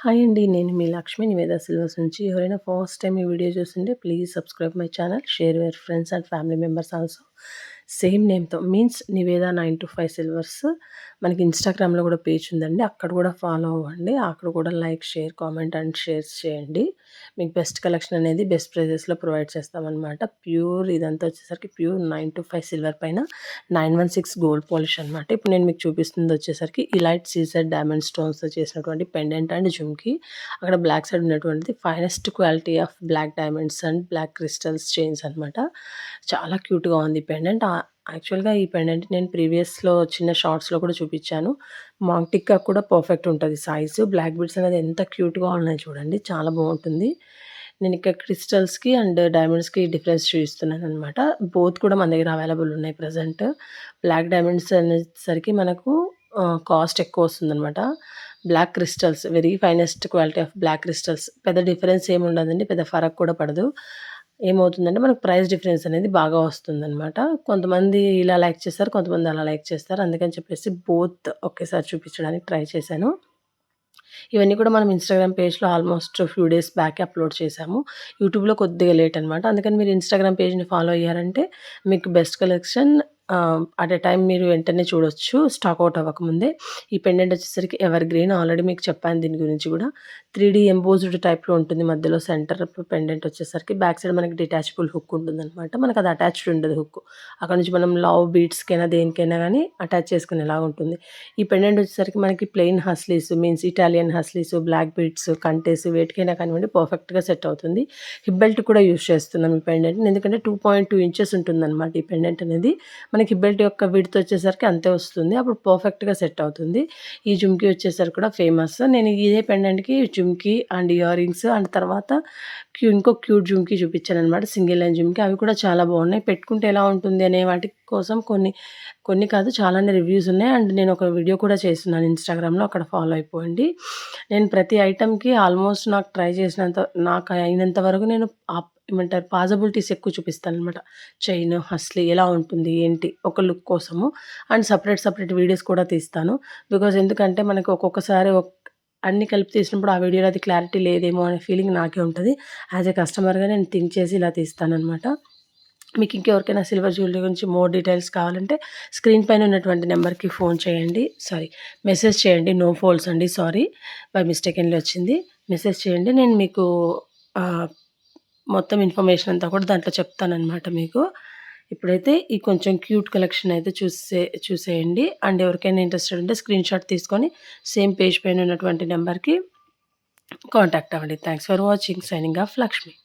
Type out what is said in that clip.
Hi అండి. నేను మీ Lakshmi Nivetha Silvers నుంచి. ఎవరైనా ఫస్ట్ టైమ్ ఈ వీడియో చూస్తుంటే please subscribe my channel, share your friends and family members also. Same నేమ్‌తో మీన్స్ నివేదా 925 సిల్వర్స్. మనకి ఇన్‌స్టాగ్రామ్‌లో కూడా పేజ్ ఉందండి. అక్కడ కూడా ఫాలో అవ్వండి. అక్కడ కూడా like, share, comment and shares చేయండి. మీకు బెస్ట్ కలెక్షన్ అనేది బెస్ట్ ప్రైజెస్‌లో ప్రొవైడ్ చేస్తామనమాట. ప్యూర్ ఇదంతా వచ్చేసరికి ప్యూర్ 925 సిల్వర్ పైన 916 గోల్డ్ పాలిష్ అనమాట. ఇప్పుడు నేను మీకు చూపిస్తుంది వచ్చేసరికి ఇలైట్ సీజెడ్ డైమండ్ స్టోన్స్‌తో చేసినటువంటి పెండెంట్ అండ్ జుమ్‌కి. అక్కడ బ్లాక్ సైడ్ ఉన్నటువంటిది finest quality of black diamonds and black crystals chains అనమాట. చాలా క్యూట్‌గా ఉంది పెండెంట్. యాక్చువల్‌గా ఈ పెండెంట్ నేను ప్రీవియస్‌లో చిన్న షార్ట్స్‌లో కూడా చూపిచ్చాను. మాంగ్ టిక్కా కూడా పర్ఫెక్ట్ ఉంటది సైజు. బ్లాక్ బీడ్స్ అనేది ఎంత క్యూట్‌గా ఉన్నాయి చూడండి. చాలా బావుంటుంది. నేను ఇక్కడ క్రిస్టల్స్‌కి అండ్ డైమండ్స్‌కి డిఫరెన్స్ చూపిస్తున్నాననమాట. బోత్ కూడా మన దగ్గర అవైలబుల్ ఉన్నాయి ప్రెజెంట్. బ్లాక్ డైమండ్స్ అనేసరికి మనకు కాస్ట్ ఎక్కువొస్తుందనమాట. Black crystals very finest quality of black crystals. పెద్ద డిఫరెన్స్ ఏముండదండి. పెద్ద ఫరక్ కూడా పడదు. ఏమవుతుందంటే మనకు ప్రైస్ డిఫరెన్స్ అనేది బాగా వస్తుందనమాట. కొంతమంది ఇలా లైక్ చేస్తారు. కొంతమంది అలా లైక్ చేస్తారు. అందుకని చెప్పేసి బోత్ ఒకేసారి చూపించడానికి ట్రై చేశాను. ఇవన్నీ కూడా మనం ఇన్‌స్టాగ్రామ్ పేజ్‌లో ఆల్మోస్ట్ ఫ్యూ డేస్ బ్యాకే అప్‌లోడ్ చేశాము. యూట్యూబ్‌లో కొద్దిగా లేట్ అనమాట. అందుకని మీరు ఇన్‌స్టాగ్రామ్ పేజ్‌ని ఫాలో అయ్యారంటే మీకు best collection at a time మీరు వెంటనే చూడొచ్చు. స్టాక్ ఔట్ అవ్వకముందే. ఈ పెండెంట్ వచ్చేసరికి ఎవర్ గ్రీన్ ఆల్రెడీ మీకు చెప్పాను దీని గురించి గూడా. 3డీ ఎంబోస్డ్ టైప్‌లో ఉంటుంది. మధ్యలో సెంటర్ పెండెంట్ వచ్చేసరికి బ్యాక్ సైడ్ మనకి డిటాచబుల్ హుక్ ఉంటుందనమాట. మనకు అది అటాచ్డ్ ఉండదు హుక్. అక్కడ నుంచి మనం లవ్ బీడ్స్‌కైనా దేనికైనా గానీ అటాచ్ చేసుకునేలాగా ఉంటుంది. ఈ పెండెంట్ వచ్చేసరికి మనకి ప్లెయిన్ హస్లీస్ మీన్స్ ఇటాలియన్ హస్లీస్, బ్లాక్ బీడ్స్, కంటెస్ వేటికైనా కానివ్వండి పర్ఫెక్ట్‌గా సెట్ అవుతుంది. హిప్ బెల్ట్ కూడా యూజ్ చేస్తున్నాం ఈ పెండెంట్‌ని. ఎందుకంటే 2.2 ఇంచెస్ ఉంటుందనమాట ఈ పెండెంట్ అనేది. మనకి హిప్ బెల్ట్ యొక్క విడ్త్ వచ్చేసరికి అంతే వస్తుంది. అప్పుడు పర్ఫెక్ట్‌గా సెట్ అవుతుంది. ఈ జుమ్కీ వచ్చేసరికి కూడా ఫేమస్. నేను ఇదే పెండెంట్‌కి జుమ్కీ అండ్ ఇయర్ రింగ్స్ అండ్ తర్వాత ఇంకో క్యూట్ జుమ్కీ చూపించాననమాట. సింగిల్ లైన్ జుమ్కీ. అవి కూడా చాలా బాగున్నాయి. పెట్టుకుంటే ఎలా ఉంటుంది అనే వాటి కోసం కొన్ని కాదు చాలానే రివ్యూస్ ఉన్నాయి. అండ్ నేను ఒక వీడియో కూడా చేస్తున్నాను ఇన్‌స్టాగ్రామ్‌లో. అక్కడ ఫాలో అయిపోండి. నేను ప్రతి ఐటెమ్‌కి ఆల్మోస్ట్ నాకు అయినంత వరకు నేను ఏమంటారు పాజిబిలిటీస్ ఎక్కువ చూపిస్తాననమాట. చైన్, హస్లీ ఎలా ఉంటుంది, ఏంటి ఒక లుక్ కోసము. అండ్ సెపరేట్ వీడియోస్ కూడా తీస్తాను. బికాజ్ ఎందుకంటే మనకి ఒక్కొక్కసారి అన్నీ కలిపి తీసినప్పుడు ఆ వీడియోలో అది క్లారిటీ లేదేమో అనే ఫీలింగ్ నాకే ఉంటది. యాస్ ఎ కస్టమర్‌గా నేను థింక్ చేసి ఇలా తీస్తాననమాట. మీకు ఇంకెవరికైనా సిల్వర్ జ్యువెలరీ గురించి మోర్ డీటెయిల్స్ కావాలంటే స్క్రీన్ పైన ఉన్నటువంటి నెంబర్‌కి ఫోన్ చేయండి. మెసేజ్ చేయండి. నో ఫోల్స్ అండి. బై మిస్టేకెన్‌లీ వచ్చింది. మెసేజ్ చేయండి. నేను మీకు ఆహ్, మొత్తం ఇన్ఫర్మేషన్ అంతా కూడా దాంట్లో చెప్తాననమాట మీకు. ఇప్పుడైతే ఈ కొంచెం క్యూట్ కలెక్షన్ అయితే చూసేయండి. అండ్ ఎవరికైనా ఇంట్రెస్టెడ్ ఉంటే స్క్రీన్‌షాట్ తీసుకొని సేమ్ పేజ్ పైన ఉన్నటువంటి నెంబర్‌కి కాంటాక్ట్ అవ్వండి. Thanks for watching. Signing off Lakshmi.